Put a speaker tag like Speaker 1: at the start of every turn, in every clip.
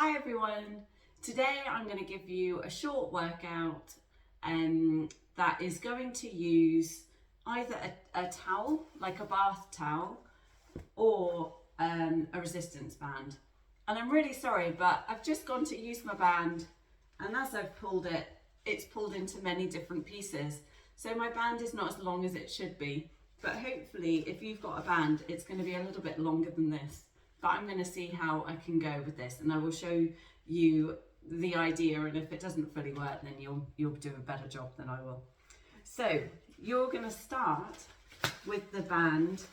Speaker 1: Hi everyone, today I'm going to give you a short workout that is going to use either a towel, like a bath towel, or a resistance band. And I'm really sorry, but I've just gone to use my band, and as I've pulled it, it's pulled into many different pieces. So my band is not as long as it should be, but hopefully if you've got a band, it's going to be a little bit longer than this. But I'm going to see how I can go with this, and I will show you the idea, and if it doesn't fully work, then you'll do a better job than I will. So you're going to start with the band.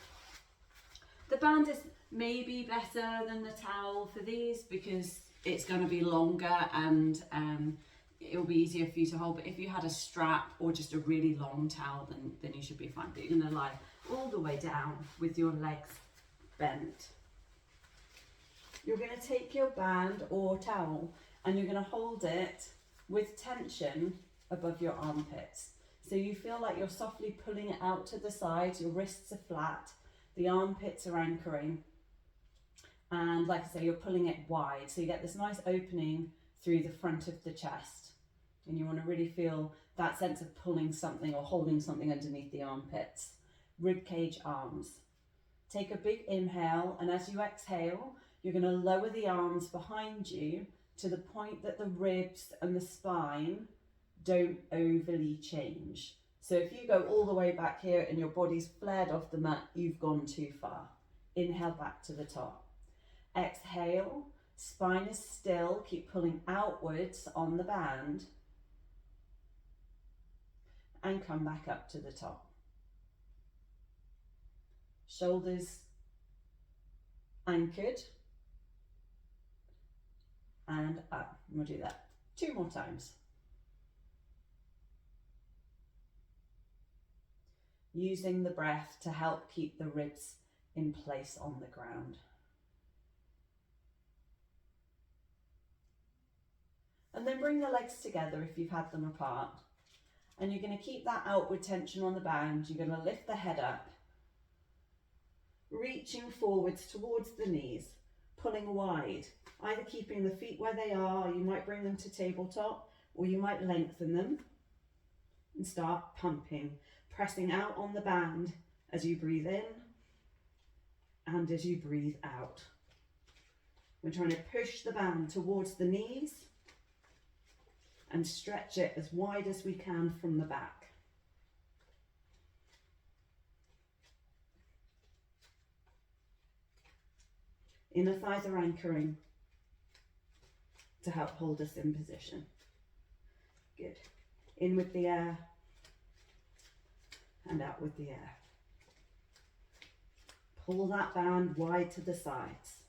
Speaker 1: The band is maybe better than the towel for these because it's going to be longer and it'll be easier for you to hold. But if you had a strap or just a really long towel, then you should be fine. But you're going to lie all the way down with your legs bent. You're going to take your band or towel and you're going to hold it with tension above your armpits. So you feel like you're softly pulling it out to the side, your wrists are flat, the armpits are anchoring. And like I say, you're pulling it wide. So you get this nice opening through the front of the chest. And you want to really feel that sense of pulling something or holding something underneath the armpits. Rib cage arms. Take a big inhale, and as you exhale, you're going to lower the arms behind you to the point that the ribs and the spine don't overly change. So if you go all the way back here and your body's flared off the mat, you've gone too far. Inhale back to the top. Exhale, spine is still, keep pulling outwards on the band. And come back up to the top. Shoulders anchored. And up. We'll do that 2 more times. Using the breath to help keep the ribs in place on the ground. And then bring the legs together if you've had them apart. And you're going to keep that outward tension on the band. You're going to lift the head up, reaching forwards towards the knees, pulling wide, either keeping the feet where they are, you might bring them to tabletop, or you might lengthen them and start pumping, pressing out on the band as you breathe in and as you breathe out. We're trying to push the band towards the knees and stretch it as wide as we can from the back. Inner thighs are anchoring to help hold us in position. Good. In with the air and out with the air. Pull that band wide to the sides.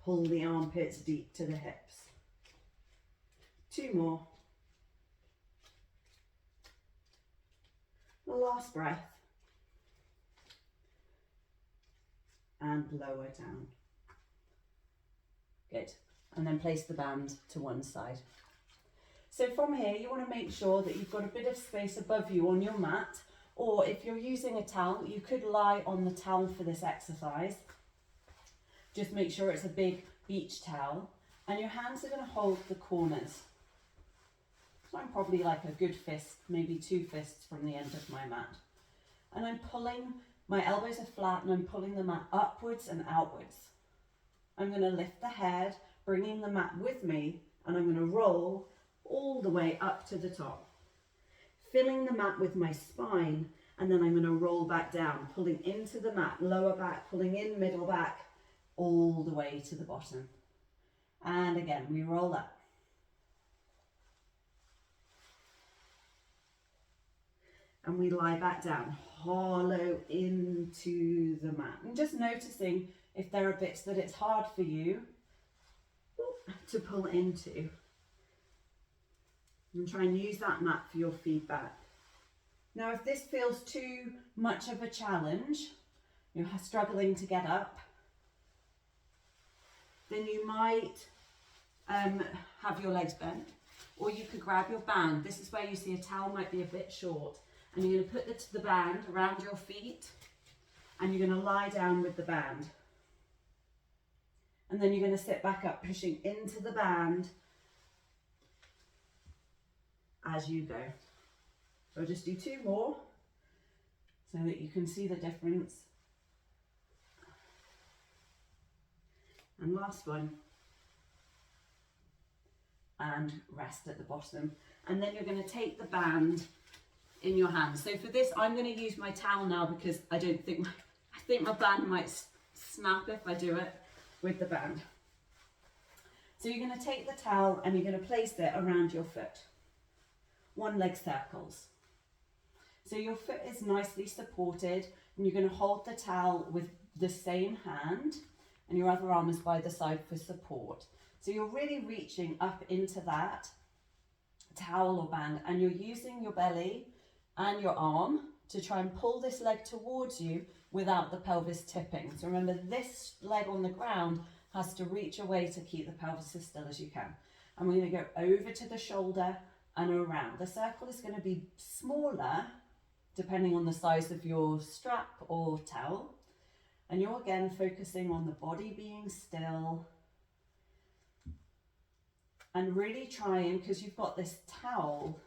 Speaker 1: Pull the armpits deep to the hips. 2 more. The last breath. And lower down. Good. And then place the band to one side. So from here, you want to make sure that you've got a bit of space above you on your mat, or if you're using a towel, you could lie on the towel for this exercise. Just make sure it's a big beach towel, and your hands are going to hold the corners. So I'm probably like a good fist, maybe 2 fists from the end of my mat. And I'm pulling, my elbows are flat, and I'm pulling the mat upwards and outwards. I'm going to lift the head, bringing the mat with me, and I'm going to roll all the way up to the top. Filling the mat with my spine, and then I'm going to roll back down, pulling into the mat, lower back, pulling in, middle back, all the way to the bottom. And again, we roll up. And we lie back down, hollow into the mat. And just noticing if there are bits that it's hard for you to pull into. And try and use that mat for your feedback. Now, if this feels too much of a challenge, you're struggling to get up, then you might have your legs bent, or you could grab your band. This is where you see a towel might be a bit short, and you're going to put the band around your feet, and you're going to lie down with the band. And then you're going to sit back up, pushing into the band as you go. So I'll just do 2 more so that you can see the difference. And last one. And rest at the bottom. And then you're going to take the band in your hands. So for this, I'm going to use my towel now because I think my band might snap if I do it with the band. So you're going to take the towel and you're going to place it around your foot. 1 leg circles. So your foot is nicely supported and you're going to hold the towel with the same hand and your other arm is by the side for support. So you're really reaching up into that towel or band and you're using your belly and your arm to try and pull this leg towards you without the pelvis tipping. So remember, this leg on the ground has to reach away to keep the pelvis as still as you can. And we're going to go over to the shoulder and around. The circle is going to be smaller depending on the size of your strap or towel. And you're again focusing on the body being still and really trying, because you've got this towel,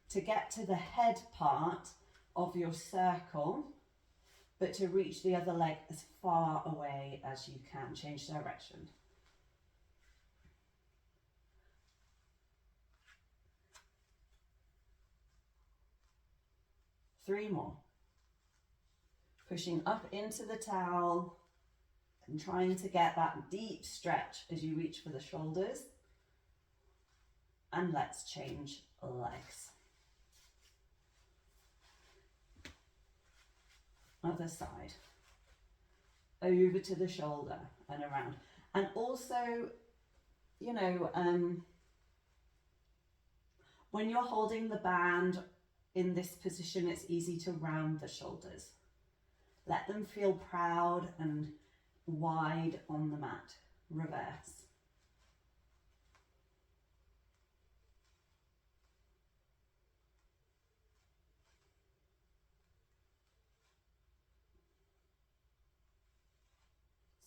Speaker 1: to get to the head part of your circle, but to reach the other leg as far away as you can. Change direction. Three more. Pushing up into the towel and trying to get that deep stretch as you reach for the shoulders. And let's change legs. Other side. Over to the shoulder and around. And also, you know, when you're holding the band in this position, it's easy to round the shoulders. Let them feel proud and wide on the mat. Reverse.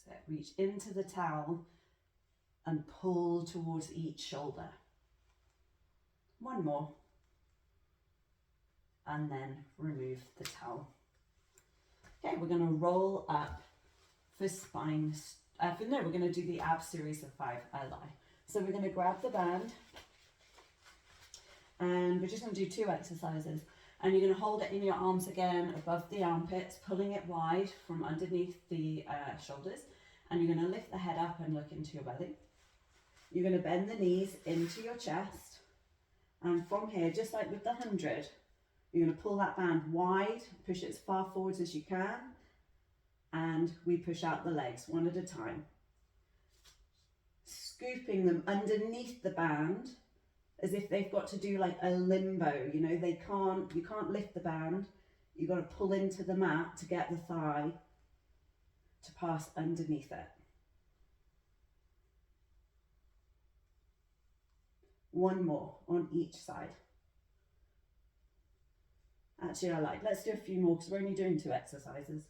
Speaker 1: So reach into the towel and pull towards each shoulder. One more. And then remove the towel. Okay, we're going to roll up for spine. We're going to do the ab series of 5 lie. So we're going to grab the band and we're just going to do 2 exercises. And you're going to hold it in your arms again above the armpits, pulling it wide from underneath the shoulders. And you're going to lift the head up and look into your belly. You're going to bend the knees into your chest. And from here, just like with the 100, you're going to pull that band wide, push it as far forwards as you can, and we push out the legs one at a time. Scooping them underneath the band as if they've got to do like a limbo, you know, you can't lift the band, you've got to pull into the mat to get the thigh to pass underneath it. One more on each side. Actually, let's do a few more because we're only doing 2 exercises.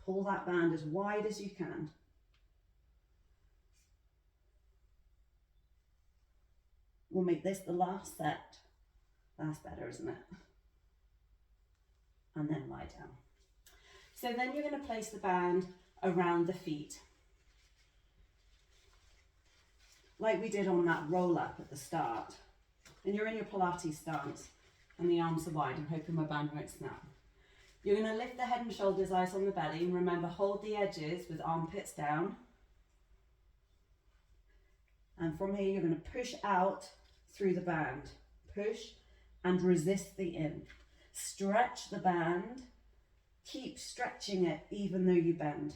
Speaker 1: Pull that band as wide as you can. We'll make this the last set. That's better, isn't it? And then lie down. So then you're going to place the band around the feet. Like we did on that roll up at the start. And you're in your Pilates stance and the arms are wide. I'm hoping my band won't snap. You're going to lift the head and shoulders, eyes on the belly, and remember, hold the edges with armpits down. And from here, you're going to push out through the band. Push and resist the in. Stretch the band. Keep stretching it even though you bend.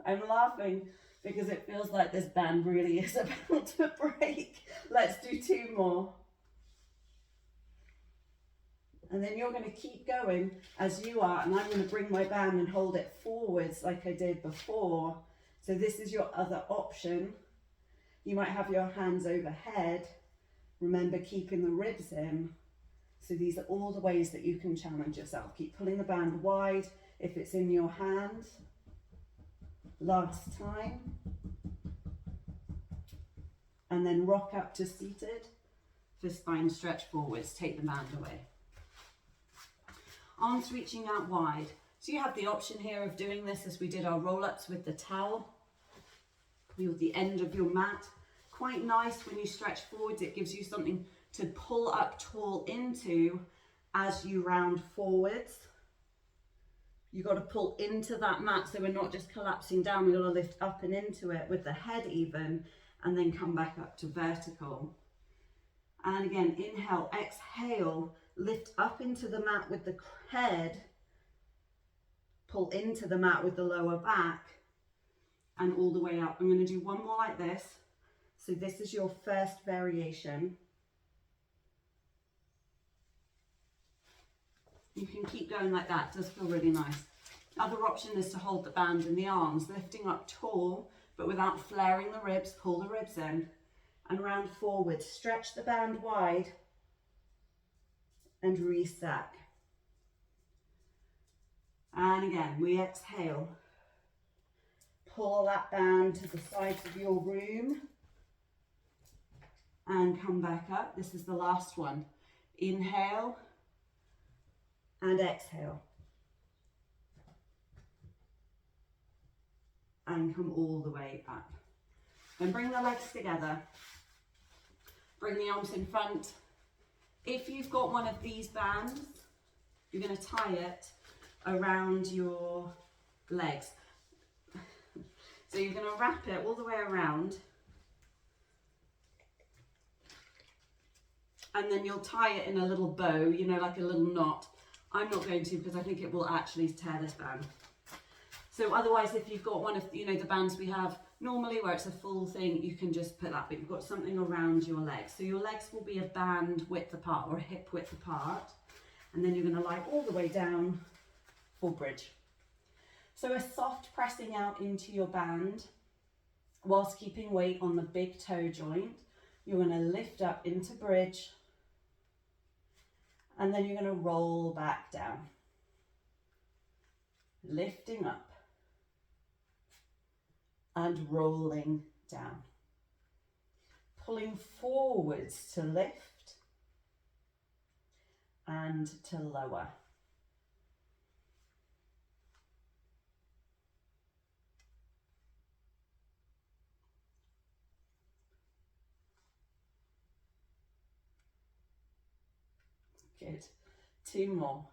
Speaker 1: I'm laughing because it feels like this band really is about to break. Let's do 2 more. And then you're going to keep going as you are, and I'm going to bring my band and hold it forwards like I did before. So this is your other option. You might have your hands overhead. Remember, keeping the ribs in. So these are all the ways that you can challenge yourself. Keep pulling the band wide if it's in your hand. Last time. And then rock up to seated for spine stretch forwards. Take the band away. Arms reaching out wide. So you have the option here of doing this as we did our roll-ups with the towel. You're at the end of your mat. Quite nice when you stretch forwards. It gives you something to pull up tall into as you round forwards. You've got to pull into that mat so we're not just collapsing down. We've got to lift up and into it with the head even, and then come back up to vertical. And again, inhale, exhale, lift up into the mat with the head, pull into the mat with the lower back, and all the way up. I'm going to do one more like this. So this is your first variation. You can keep going like that. It does feel really nice. Other option is to hold the band in the arms, lifting up tall, but without flaring the ribs. Pull the ribs in and round forward. Stretch the band wide and restack. And again, we exhale. Pull that band to the sides of your room and come back up. This is the last one. Inhale and exhale. And come all the way up. Then bring the legs together. Bring the arms in front. If you've got one of these bands, you're going to tie it around your legs. So you're going to wrap it all the way around. And then you'll tie it in a little bow, you know, like a little knot. I'm not going to because I think it will actually tear this band. So otherwise, if you've got one of, you know, the bands we have normally where it's a full thing, you can just put that, but you've got something around your legs. So your legs will be a band width apart or a hip width apart. And then you're going to lie all the way down for bridge. So a soft pressing out into your band whilst keeping weight on the big toe joint. You're going to lift up into bridge. And then you're going to roll back down. Lifting up. And rolling down. Pulling forwards to lift and to lower. Good. 2 more.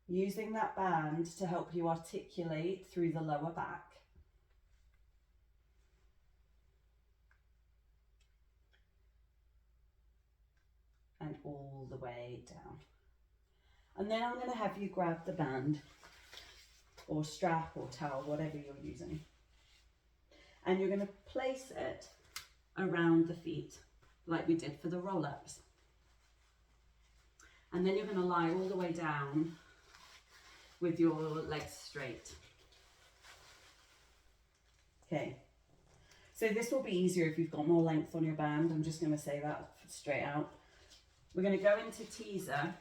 Speaker 1: Using that band to help you articulate through the lower back. And all the way down. And then I'm going to have you grab the band or strap or towel, whatever you're using. And you're going to place it around the feet like we did for the roll-ups. And then you're going to lie all the way down with your legs straight. Okay, so this will be easier if you've got more length on your band. I'm just going to say that straight out. We're going to go into teaser.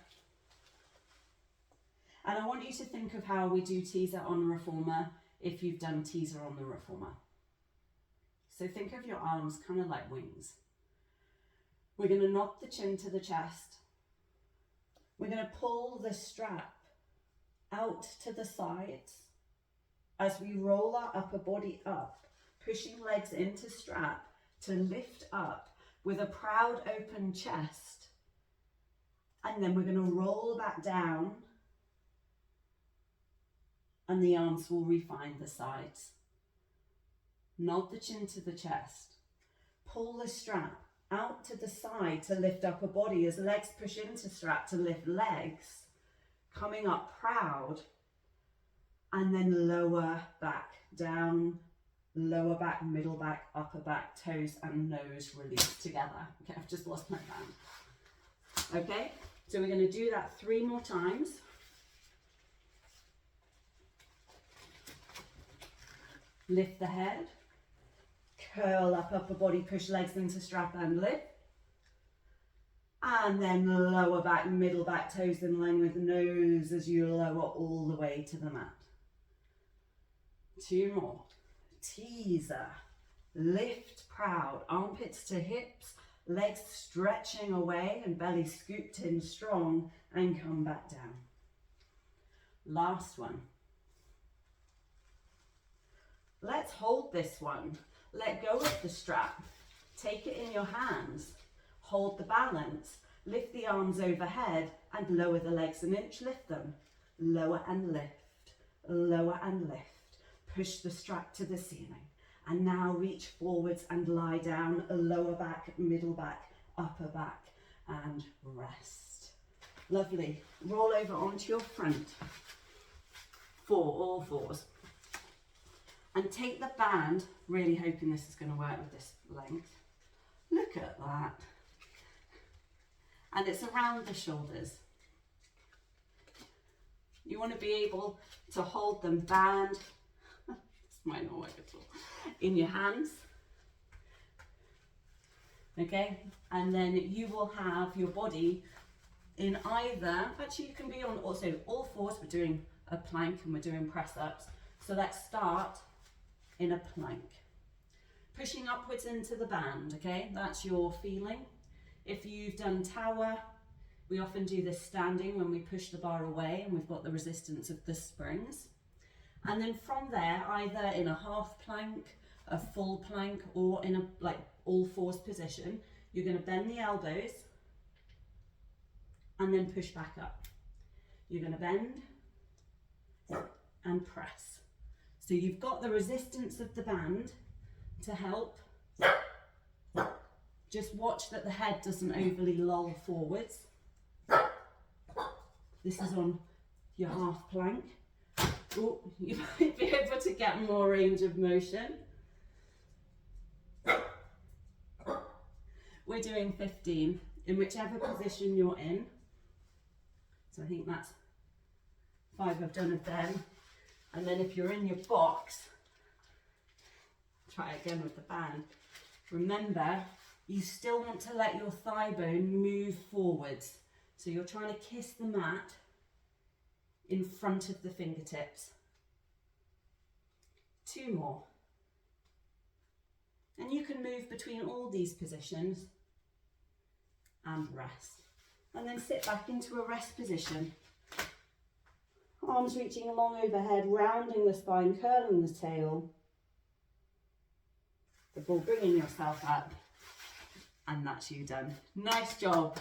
Speaker 1: And I want you to think of how we do teaser on a reformer if you've done teaser on the reformer. So think of your arms kind of like wings. We're going to knock the chin to the chest. We're going to pull the strap out to the sides as we roll our upper body up, pushing legs into strap to lift up with a proud open chest. And then we're going to roll back down and the arms will refine the sides. Nod the chin to the chest. Pull the strap out to the side to lift upper body as legs push into strap to lift legs. Coming up proud, and then lower back, down, lower back, middle back, upper back, toes and nose release together. Okay, I've just lost my band. Okay, so we're going to do that 3 more times. Lift the head, curl up upper body, push legs into strap and lift. And then lower back, middle back, toes in line with the nose as you lower all the way to the mat. 2 more. Teaser. Lift proud, armpits to hips, legs stretching away and belly scooped in strong, and come back down. Last one. Let's hold this one. Let go of the strap. Take it in your hands. Hold the balance. Lift the arms overhead and lower the legs an inch. Lift them. Lower and lift. Lower and lift. Push the strap to the ceiling. And now reach forwards and lie down. Lower back, middle back, upper back, and rest. Lovely. Roll over onto your front. 4, all 4s. And take the band, really hoping this is going to work with this length. Look at that. And it's around the shoulders. You want to be able to hold them band, this might not work at all, in your hands. Okay, and then you will have your body in either, actually you can be on also all 4s, we're doing a plank and we're doing press ups. So let's start in a plank. Pushing upwards into the band, okay? That's your feeling. If you've done tower, we often do this standing when we push the bar away and we've got the resistance of the springs. And then from there, either in a half plank, a full plank, or in a like all 4s position, you're going to bend the elbows and then push back up. You're going to bend and press. So you've got the resistance of the band to help. Just watch that the head doesn't overly loll forwards. This is on your half plank. Oh, you might be able to get more range of motion. We're doing 15 in whichever position you're in. So I think that's 5 I've done of them. And then if you're in your box, try again with the band. Remember, you still want to let your thigh bone move forwards. So you're trying to kiss the mat in front of the fingertips. 2 more. And you can move between all these positions and rest. And then sit back into a rest position. Arms reaching along overhead, rounding the spine, curling the tail. Before bringing yourself up. And that's you done. Nice job.